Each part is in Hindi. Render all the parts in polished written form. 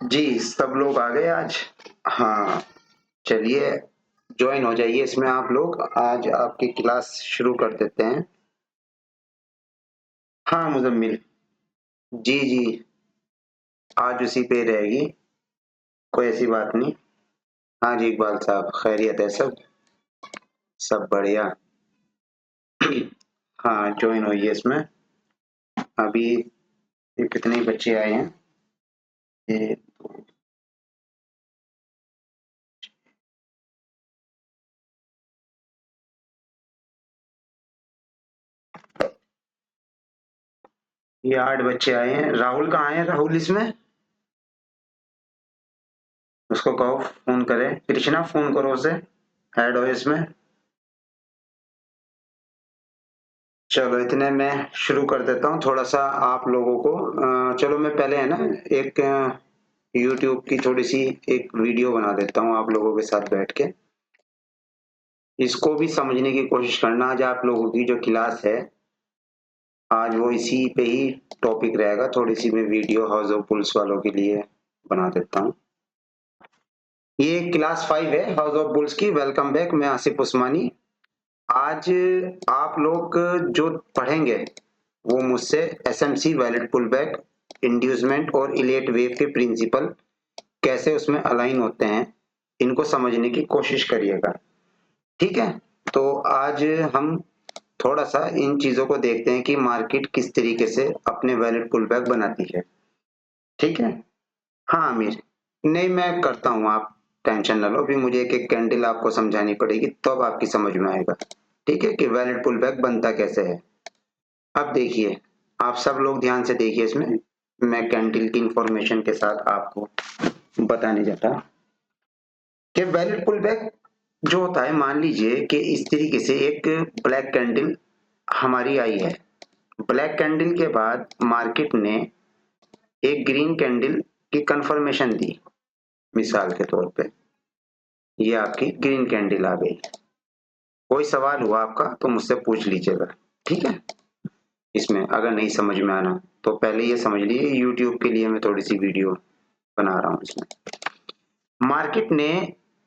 जी, सब लोग आ गए आज। हाँ, चलिए ज्वाइन हो जाइए इसमें आप लोग। आज आपकी क्लास शुरू कर देते हैं। हाँ मुजम्मिल, जी जी, आज उसी पे रहेगी, कोई ऐसी बात नहीं। हाँ जी इकबाल साहब, खैरियत है सब? सब बढ़िया। हाँ ज्वाइन होइए इसमें। अभी ये कितने बच्चे आए हैं? ये ये 8 बच्चे आए हैं। राहुल कहाँ है? राहुल इसमें, उसको कहो फोन करे। कृष्णा फोन करो उसे, ऐड हो इसमें। चलो इतने में शुरू कर देता हूँ थोड़ा सा आप लोगों को। चलो मैं पहले है ना एक यूट्यूब की थोड़ी सी एक वीडियो बना देता हूँ आप लोगों के साथ बैठ के। इसको भी समझने की कोशिश करना। आज आप लोगों की जो क्लास है, आज वो इसी पे ही टॉपिक रहेगा। थोड़ी सी मैं वीडियो हाउस ऑफ पुल्स वालों के लिए बना देता हूँ। ये क्लास 5 है हाउस ऑफ बुल्स की। वेलकम बैक, मैं आसिफ उस्मानी। आज आप लोग जो पढ़ेंगे वो मुझसे एसएमसी वैलिड पुलबैक, इंड्यूसमेंट और इलेट वेव के प्रिंसिपल कैसे उसमें अलाइन होते हैं, इनको समझने की कोशिश करिएगा। ठीक है, तो आज हम थोड़ा सा इन चीजों को देखते हैं कि मार्केट किस तरीके से अपने वैलिड पुलबैक बनाती है। ठीक है। हाँ आमिर, नहीं मैं करता हूँ, आप टेंशन ना लो। अभी मुझे एक एक कैंडल आपको समझानी पड़ेगी तब आपकी समझ में आएगा। ठीक है, कि वैलिड पुलबैक बनता कैसे है। अब देखिए, आप सब लोग ध्यान से देखिए इसमें। मैं कैंडल की इंफॉर्मेशन के साथ आपको बताने जाता कि वैलिड पुलबैक जो होता है, मान लीजिए कि इस तरीके से एक ब्लैक कैंडल हमारी आई है। ब्लैक कैंडल के बाद मार्केट ने एक ग्रीन कैंडल की कंफर्मेशन दी। मिसाल के तौर पे ये आपकी ग्रीन कैंडल आ गई। कोई सवाल हुआ आपका तो मुझसे पूछ लीजिएगा। ठीक है, इसमें अगर नहीं समझ में आना तो पहले ये समझ लीजिए, यूट्यूब के लिए मैं थोड़ी सी वीडियो बना रहा हूँ इसमें। मार्केट ने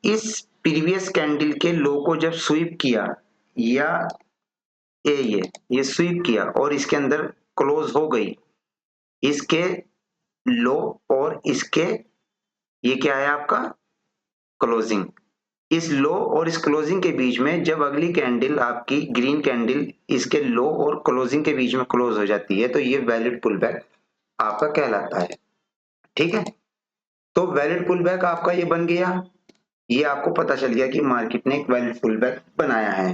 इस प्रीवियस कैंडल के लो को जब स्वीप किया, या ये स्वीप किया और इसके अंदर क्लोज हो गई, इसके लो और इसके, ये क्या है आपका क्लोजिंग। इस लो और इस क्लोजिंग के बीच में जब अगली कैंडल आपकी ग्रीन कैंडल इसके लो और क्लोजिंग के बीच में क्लोज हो जाती है तो ये वैलिड पुलबैक आपका कहलाता है। ठीक है, तो वैलिड पुलबैक आपका ये बन गया। ये आपको पता चल गया कि मार्केट ने एक वैलिड पुलबैक बनाया है।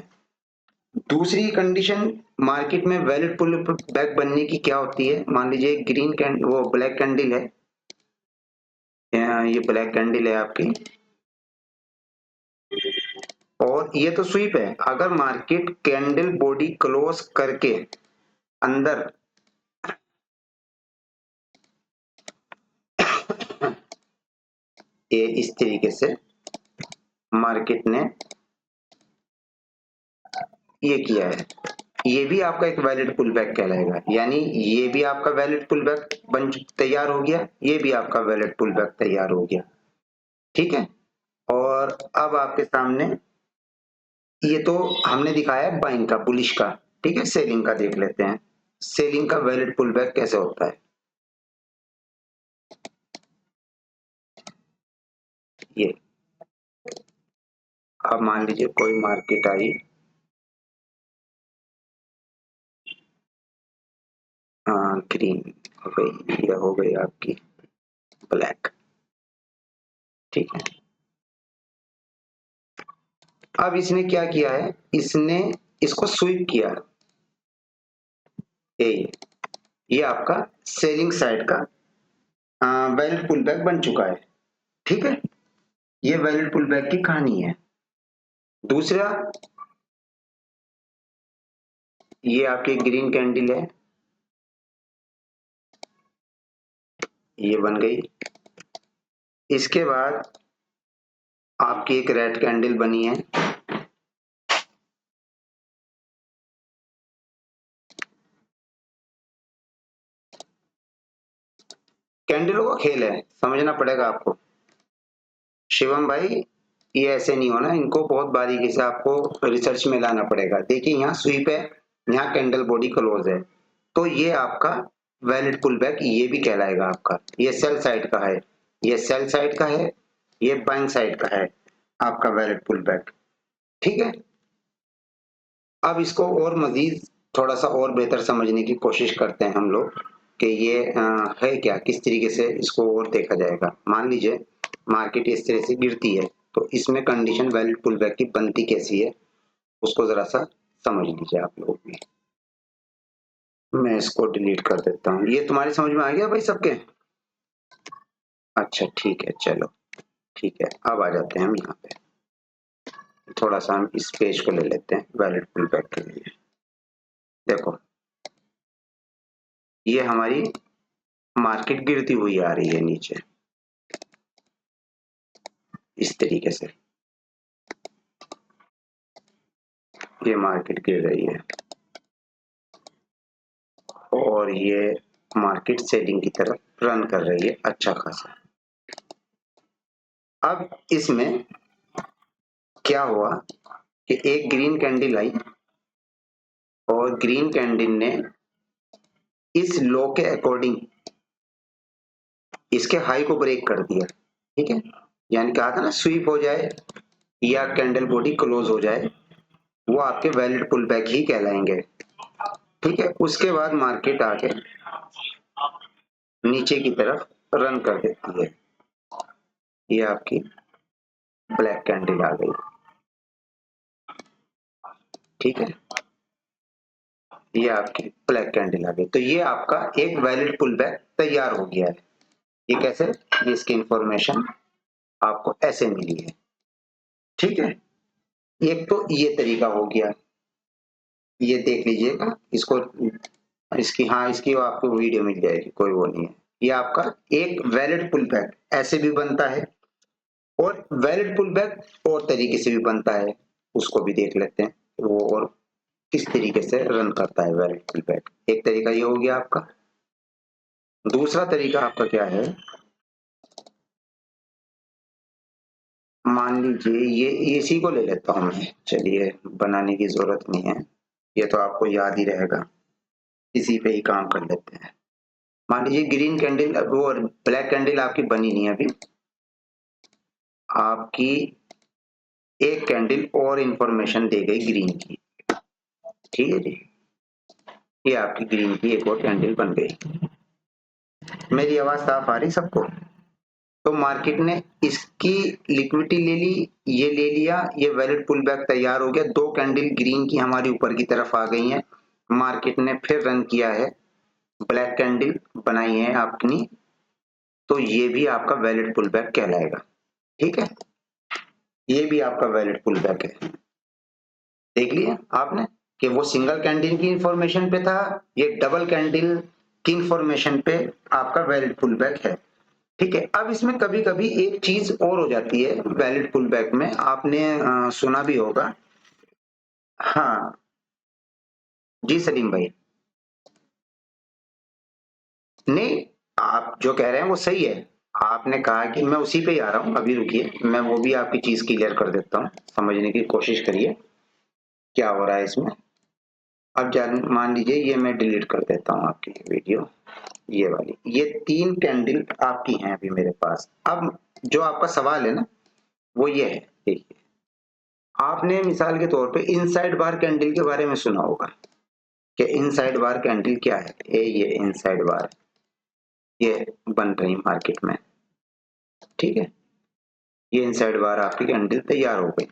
दूसरी कंडीशन मार्केट में वैलिड पुलबैक बनने की क्या होती है? मान लीजिए ग्रीन कैंडल, वो ब्लैक कैंडल है, ये ब्लैक कैंडल है आपकी और ये तो स्वीप है। अगर मार्केट कैंडल बॉडी क्लोज करके अंदर ये इस तरीके से मार्केट ने ये किया है, ये भी आपका एक वैलिड पुलबैक कहलाएगा। यानी ये भी आपका वैलिड पुलबैक बन तैयार हो गया, ये भी आपका वैलिड पुलबैक तैयार हो गया। ठीक है, और अब आपके सामने ये तो हमने दिखाया है बाइंग का, बुलिश का। ठीक है, सेलिंग का देख लेते हैं। सेलिंग का वैलिड पुलबैक कैसे होता है। ये अब मान लीजिए कोई मार्केट आई, ग्रीन हो गई, ये हो गई आपकी ब्लैक। ठीक है, अब इसने क्या किया है, इसने इसको स्वीप किया। ये आपका सेलिंग साइड का वैलिड पुलबैक बन चुका है। ठीक है, ये वैलिड पुलबैक की कहानी है। दूसरा, ये आपकी ग्रीन कैंडल है, ये बन गई। इसके बाद आपकी एक रेड कैंडल बनी है, कैंडलों का खेल है, समझना पड़ेगा आपको शिवम भाई। ये ऐसे नहीं होना, इनको बहुत बारीकी से आपको रिसर्च में लाना पड़ेगा। देखिए यहाँ स्वीप है, यहाँ कैंडल बॉडी क्लोज है, तो ये आपका वैलिड पुल बैक ये भी कहलाएगा आपका। ये सेल साइड का है, ये सेल साइड का है, ये बाइंग साइड का है आपका वैलिड पुल बैक। ठीक है, अब इसको और मजीद थोड़ा सा और बेहतर समझने की कोशिश करते हैं हम लोग कि ये है क्या, किस तरीके से इसको और देखा जाएगा। मान लीजिए मार्केट इस तरह से गिरती है, तो इसमें कंडीशन वैलिड पुल बैक की बनती कैसी है उसको जरा सा समझ लीजिए आप लोग भी। मैं इसको डिलीट कर देता हूँ। ये तुम्हारी समझ में आ गया भाई सबके? अच्छा ठीक है, चलो ठीक है, अब आ जाते हैं हम यहाँ पे। थोड़ा सा हम इस पेज को ले लेते हैं वैलिड पुल बैक के लिए। देखो ये हमारी मार्केट गिरती हुई आ रही है नीचे इस तरीके से, ये मार्केट गिर रही है और ये मार्केट सेलिंग की तरफ रन कर रही है अच्छा खासा। अब इसमें क्या हुआ कि एक ग्रीन कैंडल आई और ग्रीन कैंडल ने इस लो के अकॉर्डिंग इसके हाई को ब्रेक कर दिया। ठीक है, यानी कहा था ना स्वीप हो जाए या कैंडल बॉडी क्लोज हो जाए, वो आपके वैलिड पुल बैक ही कहलाएंगे। ठीक है, उसके बाद मार्केट आके नीचे की तरफ रन कर देती है। ये आपकी ब्लैक कैंडल आ गई। ठीक है, ये आपकी ब्लैक कैंडल आ गई, तो ये आपका एक वैलिड पुल बैक तैयार हो गया है। ये कैसे, ये इसकी इंफॉर्मेशन आपको ऐसे मिली है। ठीक है, एक तो ये तरीका हो गया, ये देख लीजिएगा इसको, इसकी हाँ इसकी आपको वीडियो मिल जाएगी, कोई वो नहीं है। ये आपका एक वैलिड पुल बैक ऐसे भी बनता है और वैलिड पुल बैक और तरीके से भी बनता है, उसको भी देख लेते हैं वो और किस तरीके से रन करता है वैलिड पुल बैक। एक तरीका ये हो गया आपका। दूसरा तरीका आपका क्या है, मान लीजिए ये इसी को ले लेता हूं मैं, चलिए बनाने की जरूरत नहीं है, ये तो आपको याद ही रहेगा, इसी पे ही काम कर लेते हैं। मान लीजिए ग्रीन कैंडल, वो ब्लैक कैंडल आपकी बनी नहीं है अभी, आपकी एक कैंडल और इंफॉर्मेशन दे गई ग्रीन की। ठीक है जी, ये आपकी ग्रीन की एक और कैंडल बन गई। मेरी आवाज साफ आ रही सबको? तो मार्केट ने इसकी लिक्विडिटी ले ली, ये ले लिया, ये वैलिड पुल बैक तैयार हो गया। दो कैंडल ग्रीन की हमारी ऊपर की तरफ आ गई हैं, मार्केट ने फिर रन किया है, ब्लैक कैंडल बनाई है अपनी, तो ये भी आपका वैलिड पुल बैक कहलाएगा। ठीक है, ये भी आपका वैलिड पुल बैक है। देख लिया आपने कि वो सिंगल कैंडल की इंफॉर्मेशन पे था, ये डबल कैंडल की इंफॉर्मेशन पे आपका वैलिड पुल बैक है। ठीक है, अब इसमें कभी कभी एक चीज और हो जाती है वैलिड पुल बैक में, आपने सुना भी होगा। हाँ जी सलीम भाई, नहीं आप जो कह रहे हैं वो सही है, आपने कहा कि मैं उसी पे ही आ रहा हूँ, अभी रुकिए मैं वो भी आपकी चीज क्लियर कर देता हूँ, समझने की कोशिश करिए क्या हो रहा है इसमें। अब जान मान लीजिए ये मैं डिलीट कर देता हूँ आपकी वीडियो, ये वाली, ये तीन कैंडल आपकी हैं अभी मेरे पास। अब जो आपका सवाल है ना वो ये है, देखिए आपने मिसाल के तौर पे इनसाइड बार कैंडल के बारे में सुना होगा कि इनसाइड बार कैंडल क्या है। ये इनसाइड बार ये बन रही मार्केट में। ठीक है, ये इनसाइड बार आपकी कैंडल तैयार हो गई।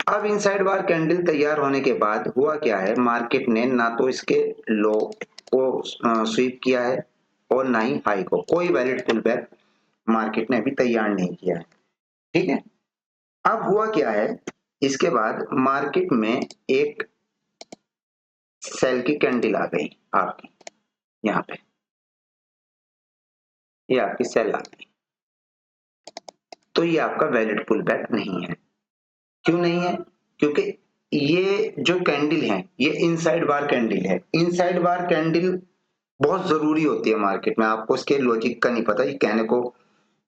अब इनसाइड बार कैंडल तैयार होने के बाद हुआ क्या है, मार्केट ने ना तो इसके लो को स्वीप किया है और ना ही हाई को, कोई वैलिड पुल बैक मार्केट ने अभी तैयार नहीं किया है। ठीक है, अब हुआ क्या है, इसके बाद मार्केट में एक सेल की कैंडल आ गई आपकी, यहाँ पे ये आपकी सेल आ गई, तो ये आपका वैलिड पुल बैक नहीं है। क्यों नहीं है? क्योंकि ये जो कैंडल है ये इनसाइड बार कैंडल है, इनसाइड बार कैंडल बहुत जरूरी होती है मार्केट में। आपको इसके लॉजिक का नहीं पता, ये कहने को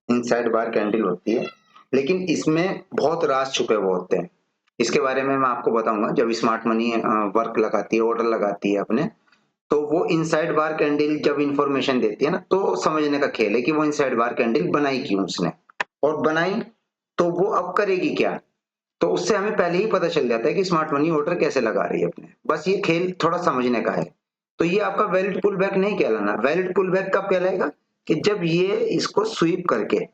इनसाइड बार कैंडल होती है, लेकिन इसमें बहुत राज छुपे हुए होते हैं। इसके बारे में मैं आपको बताऊंगा जब स्मार्ट मनी वर्क लगाती है, ऑर्डर लगाती है अपने, तो वो इनसाइड बार कैंडल जब इंफॉर्मेशन देती है ना, तो समझने का खेल है कि वो इनसाइड बार कैंडल बनाई क्यों उसने, और बनाई तो वो अब करेगी क्या। तो उससे हमें पहले ही पता चल जाता है कि स्मार्ट मनी ऑर्डर कैसे लगा रही है अपने। बस ये खेल थोड़ा समझने का है। तो ये आपका वैलिड पुल बैक नहीं कहलाना। वैलिड पुल बैक कब कहलाएगा, कि जब ये इसको स्वीप करके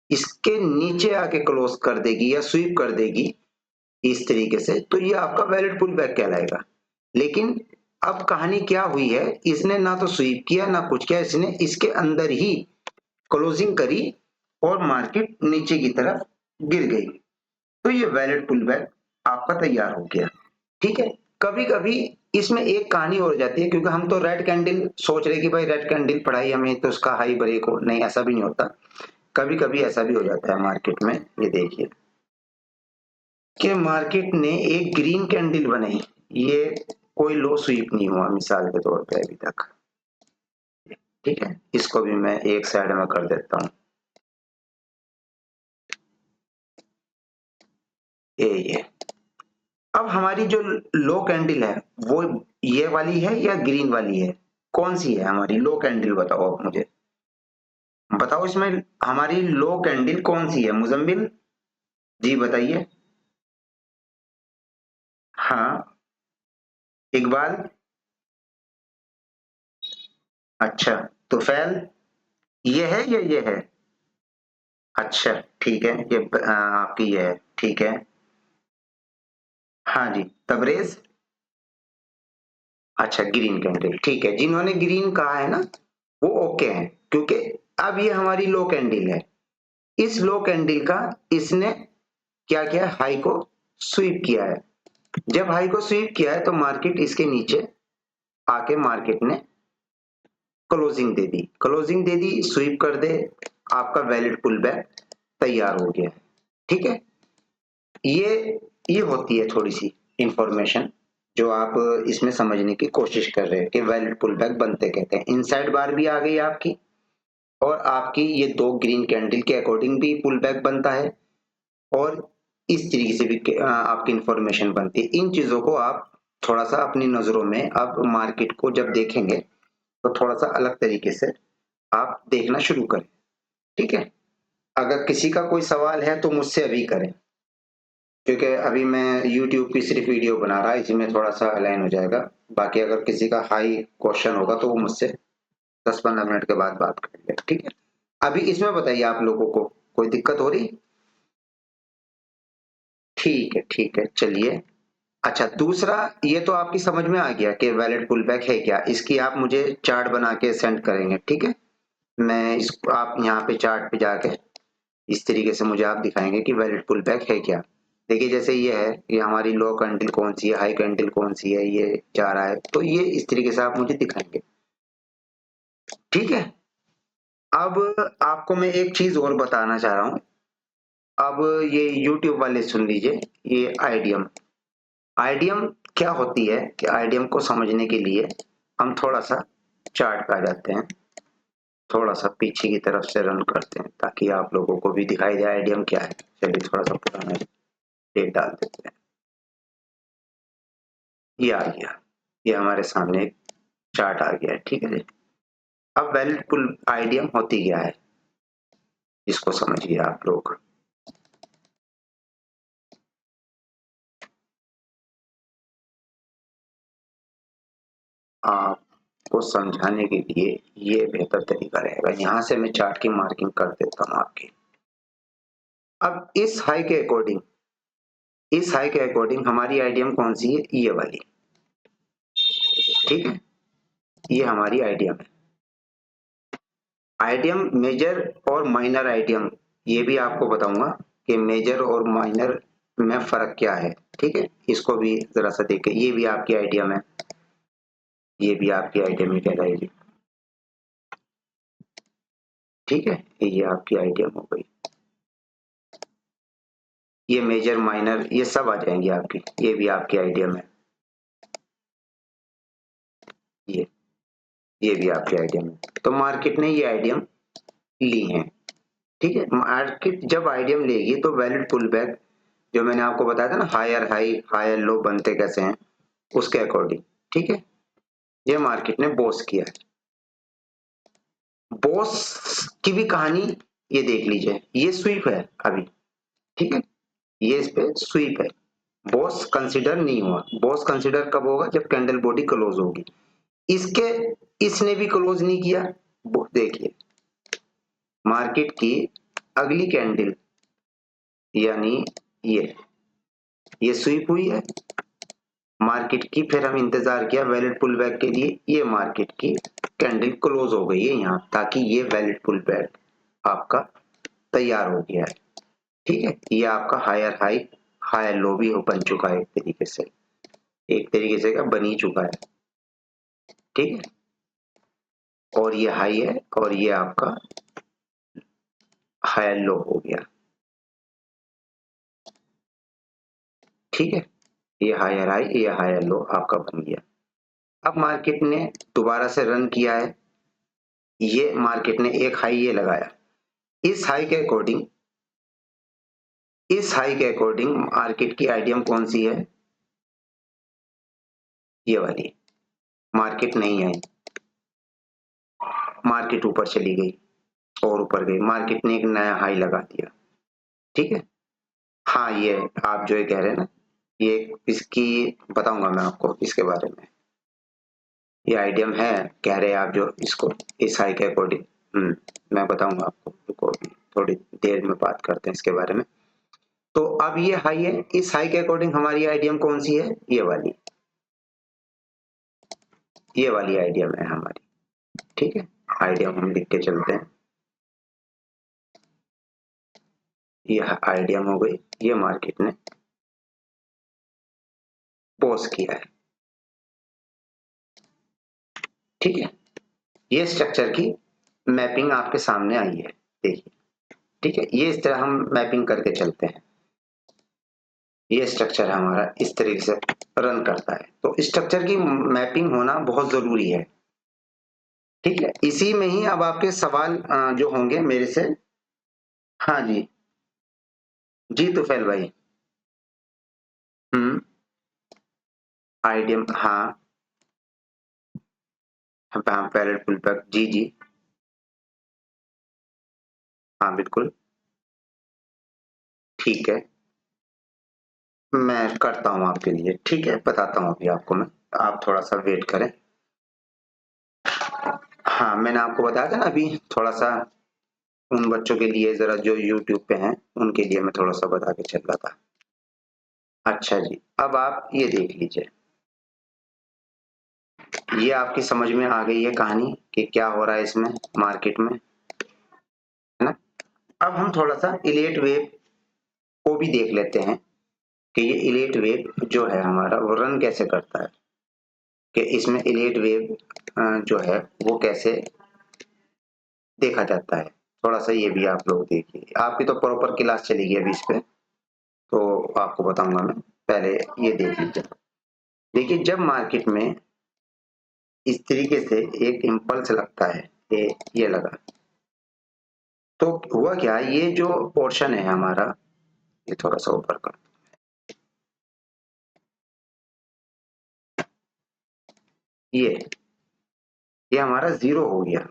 इसके नीचे आके क्लोज कर देगी या स्वीप कर देगी इस तरीके से, तो ये आपका वैलिड पुल बैक कहलाएगा। लेकिन अब कहानी क्या हुई है, इसने ना तो स्वीप किया ना कुछ किया, इसने इसके अंदर ही क्लोजिंग करी और मार्केट नीचे की तरफ गिर गई। तो ये वैलिड पुल बैक आपका तैयार हो गया। ठीक है। कभी कभी इसमें एक कहानी हो जाती है, क्योंकि हम तो रेड कैंडल सोच रहे कि भाई रेड कैंडल पढ़ाई हमें तो उसका हाई ब्रेक हो, नहीं ऐसा भी नहीं होता। कभी कभी ऐसा भी हो जाता है मार्केट में। ये देखिए कि मार्केट ने एक ग्रीन कैंडल बनाई, ये कोई लो स्वीप नहीं हुआ मिसाल के तौर पे अभी तक। ठीक है, इसको भी मैं एक साइड में कर देता हूँ। ये अब हमारी जो लो कैंडल है वो ये वाली है या ग्रीन वाली है, कौन सी है हमारी लो कैंडल, बताओ आप मुझे। बताओ इसमें हमारी लो कैंडल कौन सी है मुजम्मिल जी, बताइए। हाँ, इकबाल। अच्छा, तो फैल ये है या ये है। अच्छा ठीक है, ये आपकी ये है, ठीक है। हाँ जी, तबरेज। अच्छा, ग्रीन कैंडल, ठीक है। जिन्होंने ग्रीन कहा है ना वो ओके हैं, क्योंकि अब ये हमारी लो कैंडल है। इस लो कैंडल का इसने क्या किया, हाई को स्वीप किया है। जब हाई को स्वीप किया है तो मार्केट इसके नीचे आके मार्केट ने क्लोजिंग दे दी, क्लोजिंग दे दी, स्वीप कर दे, आपका वैलिड पुल बैक तैयार हो गया। ठीक है। ये होती है थोड़ी सी इंफॉर्मेशन जो आप इसमें समझने की कोशिश कर रहे हैं कि वैलिड पुल बैक बनते कहते हैं। इनसाइड बार भी आ गई आपकी, और आपकी ये दो ग्रीन कैंडल के अकॉर्डिंग भी पुल बैक बनता है, और इस तरीके से भी आपकी इंफॉर्मेशन बनती है। इन चीजों को आप थोड़ा सा अपनी नजरों में अब मार्केट को जब देखेंगे तो थोड़ा सा अलग तरीके से आप देखना शुरू करें। ठीक है। अगर किसी का कोई सवाल है तो मुझसे अभी करें, क्योंकि अभी मैं YouTube की सिर्फ वीडियो बना रहा, इसी में थोड़ा सा अलाइन हो जाएगा। बाकी अगर किसी का हाई क्वेश्चन होगा तो वो मुझसे 10-15 मिनट के बाद बात कर ले। ठीक है। अभी इसमें बताइए आप लोगों को कोई दिक्कत हो रही। ठीक है, ठीक है, चलिए। अच्छा, दूसरा, ये तो आपकी समझ में आ गया कि वैलिड पुल बैक है क्या। इसकी आप मुझे चार्ट बना के सेंड करेंगे, ठीक है। मैं इस आप यहाँ पे चार्ट पे जाके इस तरीके से मुझे आप दिखाएंगे कि वैलिड पुल बैक है क्या। देखिए जैसे ये है, ये हमारी लो कैंडल कौन सी है, हाई कैंडल कौन सी है, ये जा रहा है, तो ये इस तरीके से आप मुझे दिखाएंगे। ठीक है। अब आपको मैं एक चीज और बताना चाह रहा हूँ। अब ये YouTube वाले सुन लीजिए, ये आईडियम। आईडियम क्या होती है, कि आईडियम को समझने के लिए हम थोड़ा सा चार्ट पे आ जाते हैं, थोड़ा सा पीछे की तरफ से रन करते हैं ताकि आप लोगों को भी दिखाई दे आईडियम क्या है। चलिए थोड़ा सा पुराना डेट डाल देते हैं। ये आ गया, ये हमारे सामने एक चार्ट आ गया है। ठीक है जी। अब वैलिड पुल आईडियम होती क्या है, इसको समझिए आप लोग। आपको समझाने के लिए ये बेहतर तरीका रहेगा। यहाँ से मैं चार्ट की मार्किंग कर देता हूँ आपकी। अब इस हाई के अकॉर्डिंग हमारी आईडियम कौन सी है, ये वाली। ठीक है। ये हमारी आईडियम है। आईडियम मेजर और माइनर आईडियम, ये भी आपको बताऊंगा कि मेजर और माइनर में फर्क क्या है। ठीक है। इसको भी जरा सा देखें, ये भी आपकी आईडियम है, ये भी आपकी आईडियम ही कहलाएगी। ठीक है, ये आपकी आईडियम हो गई। ये मेजर माइनर ये सब आ जाएंगी आपकी, ये भी आपकी आईडियम है। ये ये भी आपके आईडियम है। तो मार्केट ने ये आईडियम ली है, ठीक है। मार्केट जब आईडियम लेगी तो वैलिड पुल बैक, जो मैंने आपको बताया था ना, हायर हाई हायर लो बनते कैसे हैं, उसके अकॉर्डिंग, ठीक है। ये मार्केट ने बॉस किया है। बॉस की भी कहानी ये देख लीजिए, ये स्वीप है अभी, ठीक है। ये इस पे स्वीप है, बॉस कंसीडर नहीं हुआ। बॉस कंसीडर कब होगा, जब कैंडल बॉडी क्लोज होगी। इसके इसने भी क्लोज नहीं किया। देखिए मार्केट की अगली कैंडल, यानी ये स्वीप हुई है मार्केट की, फिर हम इंतजार किया वैलिड पुल बैक के लिए, ये मार्केट की कैंडल क्लोज हो गई है यहाँ, ताकि ये वैलिड पुल बैक आपका तैयार हो गया है, ठीक है। ये आपका हायर हाई हायर लो भी हो बन चुका है, एक तरीके से क्या बन ही चुका है, ठीक है। और ये हाई है और ये आपका हायर लो हो गया, ठीक है। ये हायर हाई ये हायर लो आपका बन गया। अब मार्केट ने दोबारा से रन किया है, ये मार्केट ने एक हाई ये लगाया, इस हाई के अकॉर्डिंग मार्केट की आईडियम कौन सी है, ये वाली। मार्केट नहीं आई, मार्केट ऊपर चली गई और ऊपर गई, मार्केट ने एक नया हाई लगा दिया, ठीक है। हाँ ये आप जो ये कह रहे हैं ना, ये इसकी बताऊंगा मैं आपको इसके बारे में। ये आइडियम है कह रहे हैं आप जो इसको, इस हाई के अकॉर्डिंग, मैं बताऊंगा आपको, रुको अभी थोड़ी देर में बात करते हैं इसके बारे में। तो अब ये हाई है, इस हाई के अकॉर्डिंग हमारी आइडियम कौन सी है, ये वाली आइडियम है हमारी, ठीक है। आइडियम हम लिख के चलते हैं, ये आइडियम हो गई, ये मार्केट ने पॉज किया है, ठीक है। ये स्ट्रक्चर की मैपिंग आपके सामने आई है, देखिए, ठीक है। ये इस तरह हम मैपिंग करके चलते हैं, ये स्ट्रक्चर हमारा इस तरीके से रन करता है। तो स्ट्रक्चर की मैपिंग होना बहुत जरूरी है, ठीक है। इसी में ही अब आपके सवाल जो होंगे मेरे से। हाँ जी, जी तुफैल भाई। हम्म, आइडियम, हाँ हाँ पैरेट पुल बैक, जी जी, हाँ बिल्कुल, ठीक है। मैं करता हूँ आपके लिए, ठीक है, बताता हूँ अभी आपको मैं, आप थोड़ा सा वेट करें। हाँ मैंने आपको बताया था ना अभी, थोड़ा सा उन बच्चों के लिए जरा जो यूट्यूब पे हैं, उनके लिए मैं थोड़ा सा बता के चल रहा था। अच्छा जी, अब आप ये देख लीजिए, ये आपकी समझ में आ गई है कहानी कि क्या हो रहा है इसमें मार्केट में, है ना। अब हम थोड़ा सा इलेट वेव को भी देख लेते हैं कि ये इलेट वेव जो है हमारा, वो रन कैसे करता है, कि इसमें इलेट वेव जो है वो कैसे देखा जाता है। थोड़ा सा ये भी आप लोग देखिए, आपकी तो प्रॉपर क्लास चलेगी अभी इस पे, तो आपको बताऊंगा मैं, पहले ये देख लीजिए। देखिए जब मार्केट में इस तरीके से एक इम्पल्स लगता है, ये लगा, तो हुआ क्या, ये जो पोर्शन है हमारा, ये थोड़ा सा ऊपर का, ये हमारा जीरो हो गया,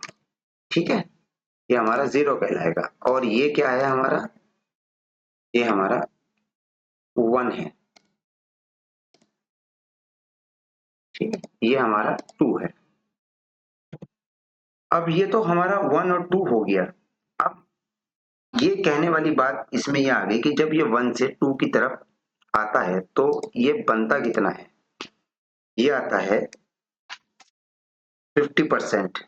ठीक है। ये हमारा जीरो कहलाएगा, और ये क्या है हमारा, ये हमारा वन है, ठीक है। ये हमारा टू है। अब ये तो हमारा वन और टू हो गया। अब ये कहने वाली बात इसमें ये आ गई कि जब ये वन से टू की तरफ आता है तो ये बनता कितना है, ये आता है 50%,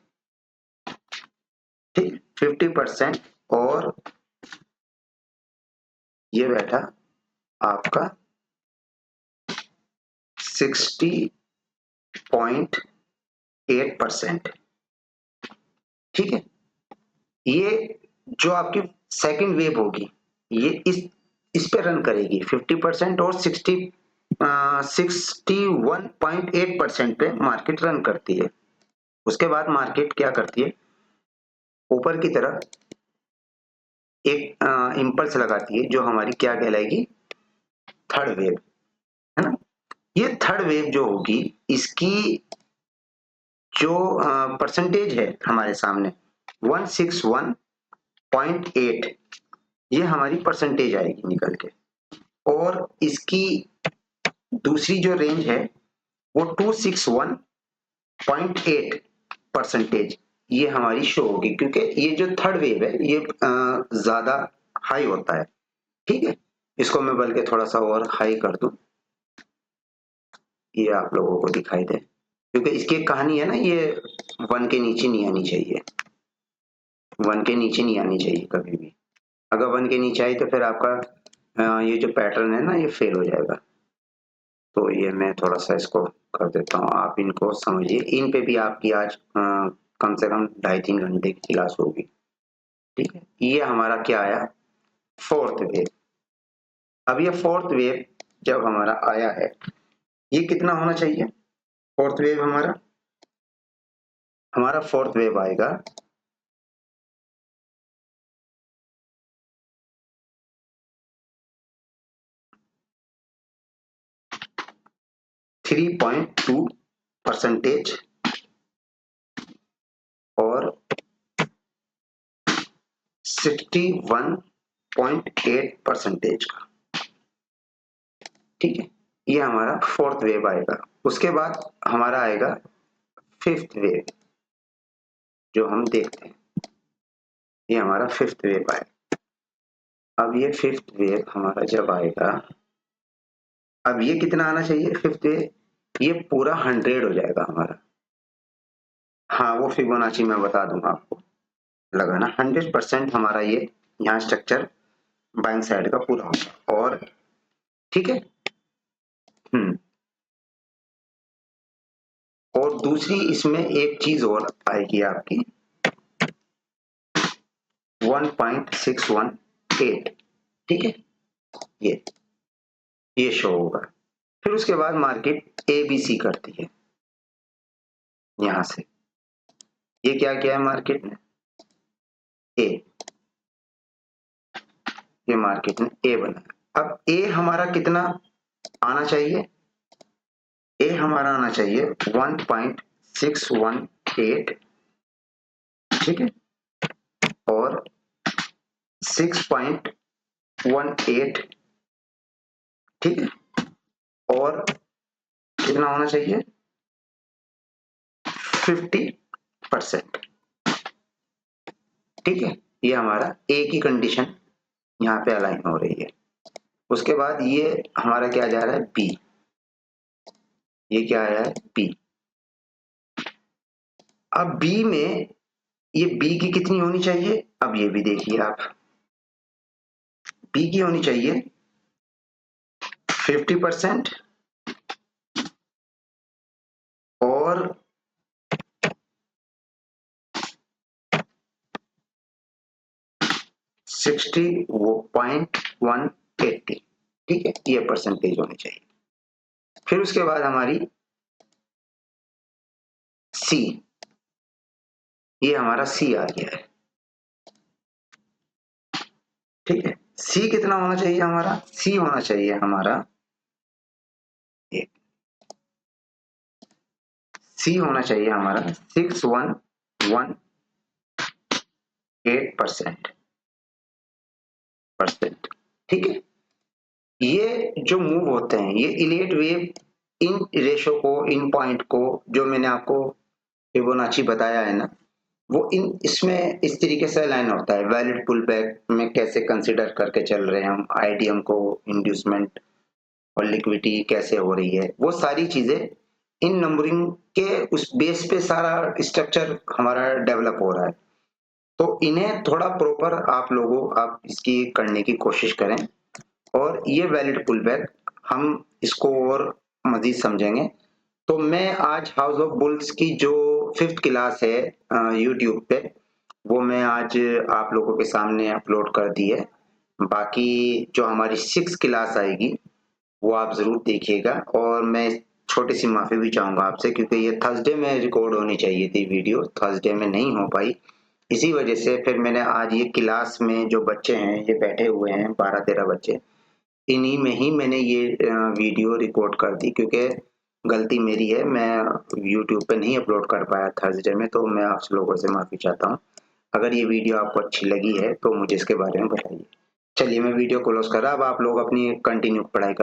ठीक, 50%। और ये बैठा आपका 60.8%, ठीक है। ये जो आपकी सेकंड वेव होगी, ये इस पे रन करेगी 50% और 61.8% पे मार्केट रन करती है, उसके बाद मार्केट क्या करती है, ऊपर की तरफ एक इम्पल्स लगाती है जो हमारी क्या कहलाएगी, थर्ड वेव, है ना। ये थर्ड वेव जो होगी इसकी जो परसेंटेज है हमारे सामने 161.8, ये हमारी परसेंटेज आएगी निकल के, और इसकी दूसरी जो रेंज है वो 261.8 परसेंटेज ये हमारी शो होगी, क्योंकि ये जो थर्ड वेव है ये ज्यादा हाई होता है। ठीक है, इसको मैं बल्कि थोड़ा सा और हाई कर दूं, ये आप लोगों को दिखाई दे, क्योंकि इसकी एक कहानी है ना, ये 1 के नीचे नहीं आनी चाहिए, 1 के नीचे नहीं आनी चाहिए कभी भी। अगर 1 के नीचे आई तो फिर आपका ये जो पैटर्न है ना ये फेल हो जाएगा। तो ये मैं थोड़ा सा इसको कर देता हूँ, आप इनको समझिए, इन पे भी आपकी आज कम से कम 2.5-3 घंटे की क्लास होगी। ठीक है, ये हमारा क्या आया, फोर्थ वेव। अब ये फोर्थ वेव जब हमारा आया है, ये कितना होना चाहिए, फोर्थ वेव हमारा फोर्थ वेव आएगा 3.2% और 61.8% का। ठीक है, ये हमारा फोर्थ वेव आएगा। उसके बाद हमारा आएगा फिफ्थ वेव, जो हम देखते हैं, ये हमारा फिफ्थ वेव आएगा। अब ये फिफ्थ वेव हमारा जब आएगा, अब ये कितना आना चाहिए फिफ्थ वेव, ये पूरा 100 हो जाएगा हमारा। हाँ, वो फिबोनाची मैं बता दूंगा आपको लगाना, 100% हमारा ये यहाँ स्ट्रक्चर बाइंग साइड का पूरा होगा। और ठीक है, और दूसरी इसमें एक चीज और आएगी आपकी 1.618। ठीक है, ये शो होगा। फिर उसके बाद मार्केट ABC करती है यहां से, ये क्या किया है मार्केट ने, ए, ये मार्केट ने ए बनाया। अब ए हमारा कितना आना चाहिए, ए हमारा आना चाहिए 1.618। ठीक है, और 6.18। ठीक है, और कितना होना चाहिए 50%। ठीक है, ये हमारा ए की कंडीशन यहाँ पे अलाइन हो रही है। उसके बाद ये हमारा क्या जा रहा है, बी, ये क्या आया है, बी। अब बी में ये बी की कितनी होनी चाहिए, अब ये भी देखिए आप, बी की होनी चाहिए 50% और 60.180। ठीक है, ये परसेंटेज होनी चाहिए। फिर उसके बाद हमारी सी, ये हमारा सी आ गया है। ठीक है, सी कितना होना चाहिए हमारा, सी होना चाहिए हमारा, सी होना चाहिए हमारा 6118%। ठीक है, ये जो मूव होते हैं, ये इलियट वेव इन रेशो को, इन पॉइंट को जो मैंने आपको फिबोनाची बताया है ना, वो इसमें इस तरीके से अलाइन होता है। वैलिड पुल बैक में कैसे कंसिडर करके चल रहे हैं हम, आईडीएम को, इंड्यूसमेंट और लिक्विडिटी कैसे हो रही है, वो सारी चीजें इन नंबरिंग के उस बेस पे सारा स्ट्रक्चर हमारा डेवलप हो रहा है। तो इन्हें थोड़ा प्रॉपर आप इसकी करने की कोशिश करें, और ये वैलिड पुल बैक हम इसको और मजीद समझेंगे। तो मैं आज हाउस ऑफ बुल्स की जो 5th क्लास है यूट्यूब पे, वो मैं आज आप लोगों के सामने अपलोड कर दी है। बाकी जो हमारी 6th क्लास आएगी वो आप जरूर देखिएगा, और मैं छोटी सी माफ़ी भी चाहूँगा आपसे, क्योंकि ये थर्सडे में रिकॉर्ड होनी चाहिए थी वीडियो, थर्सडे में नहीं हो पाई। इसी वजह से फिर मैंने आज ये क्लास में जो बच्चे हैं, ये बैठे हुए हैं 12-13 बच्चे, इन्हीं में ही मैंने ये वीडियो रिकॉर्ड कर दी, क्योंकि गलती मेरी है, मैं यूट्यूब पे नहीं अपलोड कर पाया थर्सडे में, तो मैं आप लोगों से माफ़ी चाहता हूँ। अगर ये वीडियो आपको अच्छी लगी है तो मुझे इसके बारे में बताइए। चलिए मैं वीडियो क्लोज़ कर रहा, अब आप लोग अपनी कंटिन्यू पढ़ाई कर